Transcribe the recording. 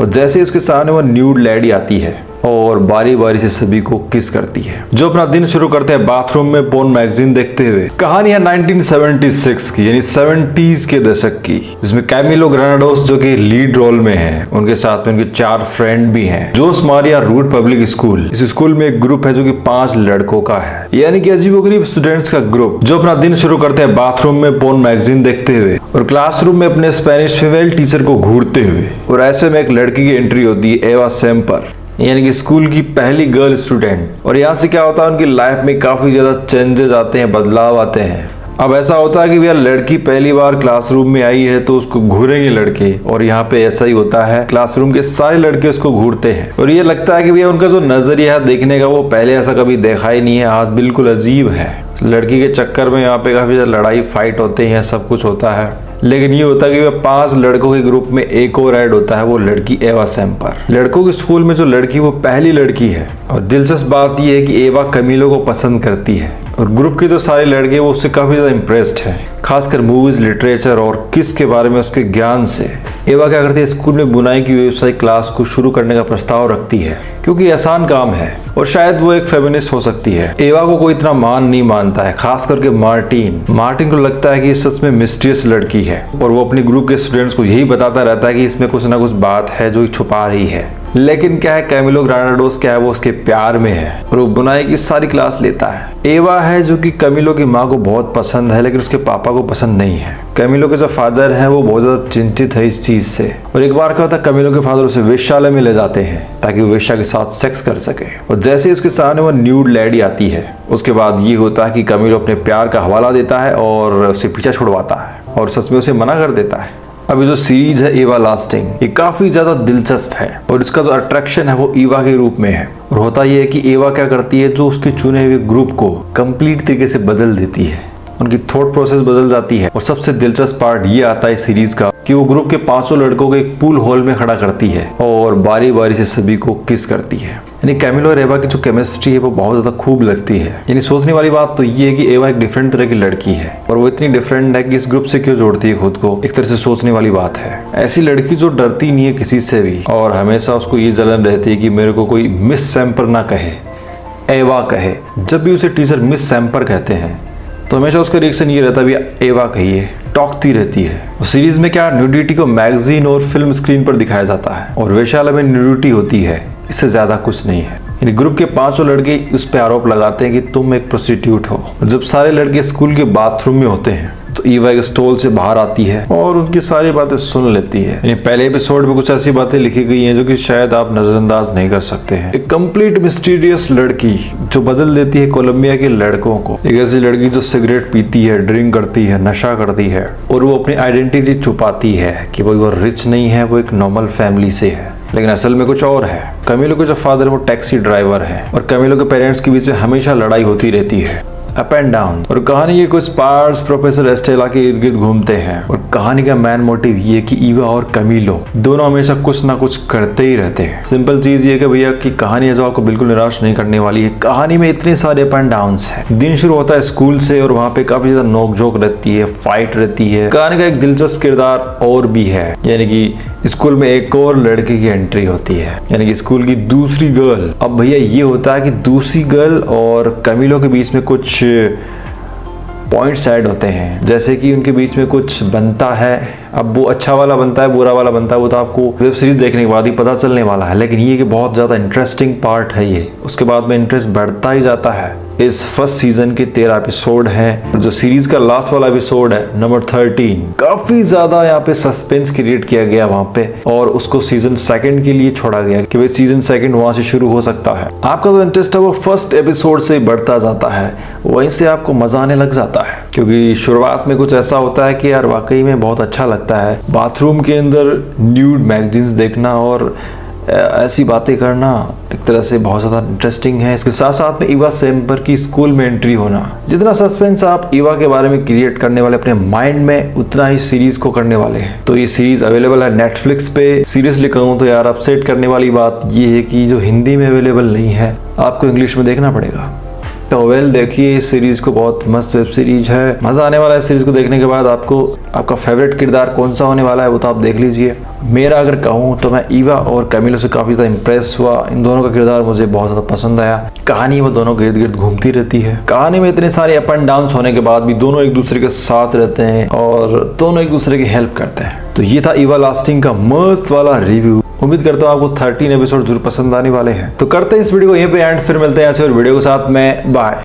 और जैसे ही उसके सामने वो न्यूड लेडी आती है और बारी बारी से सभी को किस करती है। जो अपना दिन शुरू करते हैं बाथरूम में पोर्न मैगजीन देखते हुए। कहानी है 1976 की, यानी 70s के दशक की, जिसमें कैमिलो ग्रेनाडोस जो कि लीड रोल में है, उनके साथ में उनके 4 फ्रेंड भी हैं। जोस मारिया रूट पब्लिक स्कूल, इस स्कूल में एक ग्रुप है जो कि 5 लड़कों का है, यानी कि अजीबोगरीब स्टूडेंट्स का ग्रुप, जो अपना दिन शुरू करते हैं बाथरूम में पोर्न मैगजीन देखते हुए और क्लासरूम में अपने स्पेनिश फीमेल टीचर को घूरते हुए। और ऐसे में एक लड़की की एंट्री होती है, एवा सेम्पर, यानी कि स्कूल की पहली गर्ल स्टूडेंट। और यहाँ से क्या होता है, उनकी लाइफ में काफी ज्यादा चेंजेस आते हैं, बदलाव आते हैं। अब ऐसा होता है कि भैया लड़की पहली बार क्लासरूम में आई है तो उसको घूरेंगे लड़के, और यहाँ पे ऐसा ही होता है, क्लासरूम के सारे लड़के उसको घूरते हैं। और ये लगता है कि भैया उनका जो नजरिया है देखने का, वो पहले ऐसा कभी देखा ही नहीं है, आज बिल्कुल अजीब है। लड़की के चक्कर में यहाँ पे काफी ज्यादा लड़ाई फाइट होते हैं, सब कुछ होता है। लेकिन ये होता है कि 5 लड़कों के ग्रुप में एक और ऐड होता है, वो लड़की एवा सेम्पर। लड़कों के स्कूल में जो लड़की, वो पहली लड़की है। और दिलचस्प बात ये है कि एवा कैमिलो को पसंद करती है, और ग्रुप के जो सारे लड़के वो उससे काफी ज्यादा इम्प्रेस्ड है, खासकर मूवीज, लिटरेचर और किस के बारे में उसके ज्ञान से। एवा क्या करती है, स्कूल में बुनाई की वेबसाइट क्लास को शुरू करने का प्रस्ताव रखती है, क्योंकि आसान काम है और शायद वो एक फेमिनिस्ट हो सकती है। एवा को कोई इतना मान नहीं मानता है, खास करके मार्टिन को लगता है कि सच में मिस्टीरियस लड़की है, और वो अपने ग्रुप के स्टूडेंट्स को यही बताता रहता है कि इसमें कुछ ना कुछ बात है जो छुपा रही है। लेकिन क्या है, कैमिलो ग्रेनाडोस क्या है, वो उसके प्यार में है और वो बुनाई की सारी क्लास लेता है। एवा है जो कि कैमिलो की माँ को बहुत पसंद है, लेकिन उसके पापा को पसंद नहीं है। कैमिलो के जो फादर हैं वो बहुत ज्यादा चिंतित है इस चीज से। और एक बार क्या होता है, कैमिलो के फादर उसे वेश्यालय में ले जाते हैं ताकि वो वेश्या के साथ सेक्स कर सके। और जैसे ही उसके सामने वो न्यूड लेडी आती है, उसके बाद ये होता है कि कैमिलो अपने प्यार का हवाला देता है और उसे पीछा छुड़वाता है, और सच में उसे मना कर देता है। अब ये जो सीरीज है एवा लास्टिंग, ये काफी ज्यादा दिलचस्प है, और इसका जो अट्रैक्शन है वो ईवा के रूप में है। और होता ये है कि एवा क्या करती है, जो उसके चुने हुए ग्रुप को कंप्लीट तरीके से बदल देती है, उनकी थॉट प्रोसेस बदल जाती है। और सबसे दिलचस्प पार्ट ये आता है सीरीज का कि वो ग्रुप के 5 लड़कों को एक पूल हॉल में खड़ा करती है और बारी बारी से सभी को किस करती है। यानी कैमिलो और एवा की जो केमिस्ट्री है वो बहुत ज्यादा खूब लगती है। यानी सोचने वाली बात तो ये है कि एवा एक डिफरेंट तरह की लड़की है, और वो इतनी डिफरेंट है कि इस ग्रुप से क्यों जोड़ती है खुद को, एक तरह से सोचने वाली बात है। ऐसी लड़की जो डरती नहीं है किसी से भी, और हमेशा उसको ये जलन रहती है कि मेरे को कोई मिस सैम्पर ना कहे, एवा कहे। जब भी उसे टीचर मिस सैम्पर कहते हैं तो हमेशा उसका रिएक्शन ये रहता है, भैया एवा कहिए, टॉकती रहती है। और सीरीज में क्या, न्यूडिटी को मैगजीन और फिल्म स्क्रीन पर दिखाया जाता है, और वेश्यालय में न्यूडिटी होती है, इससे ज्यादा कुछ नहीं है। यानी ग्रुप के 5 लड़के उस पर आरोप लगाते हैं कि तुम एक प्रोस्टिट्यूट हो। जब सारे लड़के स्कूल के बाथरूम में होते हैं तो ईवा एक स्टॉल से बाहर आती है और उनकी सारी बातें सुन लेती है। यानी पहले एपिसोड में कुछ ऐसी बातें लिखी गई हैं जो कि शायद आप नजरअंदाज नहीं कर सकते हैं। एक कंप्लीट मिस्टीरियस लड़की जो बदल देती है कोलंबिया के लड़कों को। एक ऐसी लड़की जो सिगरेट पीती है, ड्रिंक करती है, नशा करती है, और वो अपनी आइडेंटिटी छुपाती है कि भाई वो रिच नहीं है, वो एक नॉर्मल फैमिली से है, लेकिन असल में कुछ और है। कैमिलो के जो फादर है वो टैक्सी ड्राइवर है, और कैमिलो के पेरेंट्स के बीच में हमेशा लड़ाई होती रहती है, अप एंड डाउन। और कहानी के कुछ पार्ट्स प्रोफेसर एस्टेला के इर्द गिर्द घूमते हैं, और कहानी का मेन मोटिव ये कि ईवा और कैमिलो दोनों हमेशा कुछ ना कुछ करते ही रहते हैं। सिंपल चीज ये कि भैया की कहानी है जो आपको बिल्कुल निराश नहीं करने वाली है। कहानी में इतने सारे अप एंड डाउन है। दिन शुरू होता है स्कूल से, और वहाँ पे काफी ज्यादा नोकझोंक रहती है, फाइट रहती है। कहानी का एक दिलचस्प किरदार और भी है, यानी कि स्कूल में एक और लड़की की एंट्री होती है, यानी कि स्कूल की दूसरी गर्ल। अब भैया ये होता है कि दूसरी गर्ल और कैमिलो के बीच में कुछ पॉइंट्स ऐड होते हैं, जैसे कि उनके बीच में कुछ बनता है। अब वो अच्छा वाला बनता है, बुरा वाला बनता है, वो तो आपको वेब सीरीज देखने के बाद ही पता चलने वाला है। लेकिन ये कि बहुत ज्यादा इंटरेस्टिंग पार्ट है ये, उसके बाद में इंटरेस्ट बढ़ता ही जाता है। इस फर्स्ट सीजन के 13 एपिसोड हैं। जो सीरीज का लास्ट वाला एपिसोड है नंबर 13, काफी ज्यादा यहाँ पे सस्पेंस क्रिएट किया गया वहाँ पे, और उसको सीजन 2 के लिए छोड़ा गया कि भाई सीजन 2 वहां से शुरू हो सकता है। आपका जो इंटरेस्ट है वो फर्स्ट एपिसोड से बढ़ता जाता है, वहीं से आपको मजा आने लग जाता है, क्योंकि शुरुआत में कुछ ऐसा होता है कि यार वाकई में बहुत अच्छा लगता है। बाथरूम के अंदर न्यूड मैगजीन्स देखना और ऐसी बातें करना एक तरह से बहुत ज़्यादा इंटरेस्टिंग है। इसके साथ साथ में ईवा सेम्पर की स्कूल में एंट्री होना, जितना सस्पेंस आप ईवा के बारे में क्रिएट करने वाले अपने माइंड में, उतना ही सीरीज को करने वाले हैं। तो ये सीरीज अवेलेबल है नेटफ्लिक्स पे। सीरियसली कहूँ तो यार अपसेट करने वाली बात ये है कि जो हिंदी में अवेलेबल नहीं है, आपको इंग्लिश में देखना पड़ेगा। तो वेल देखिए इस सीरीज को, बहुत मस्त वेब सीरीज है, मजा आने वाला है। इस सीरीज को देखने के बाद आपको आपका फेवरेट किरदार कौन सा होने वाला है वो तो आप देख लीजिए। मेरा अगर कहूँ तो मैं ईवा और कैमिलो से काफी ज्यादा इंप्रेस हुआ। इन दोनों का किरदार मुझे बहुत ज्यादा पसंद आया। कहानी वो दोनों के इर्द गिर्द घूमती रहती है। कहानी में इतने सारे अप एंड डाउन होने के बाद भी दोनों एक दूसरे के साथ रहते हैं और दोनों एक दूसरे की हेल्प करते हैं। तो ये था एवरलास्टिंग का मस्त वाला रिव्यू। उम्मीद करता हूँ आपको 13 एपिसोड जरूर पसंद आने वाले हैं। तो करते हैं इस वीडियो को यहीं पे एंड, फिर मिलते हैं ऐसे और वीडियो के साथ में। बाय।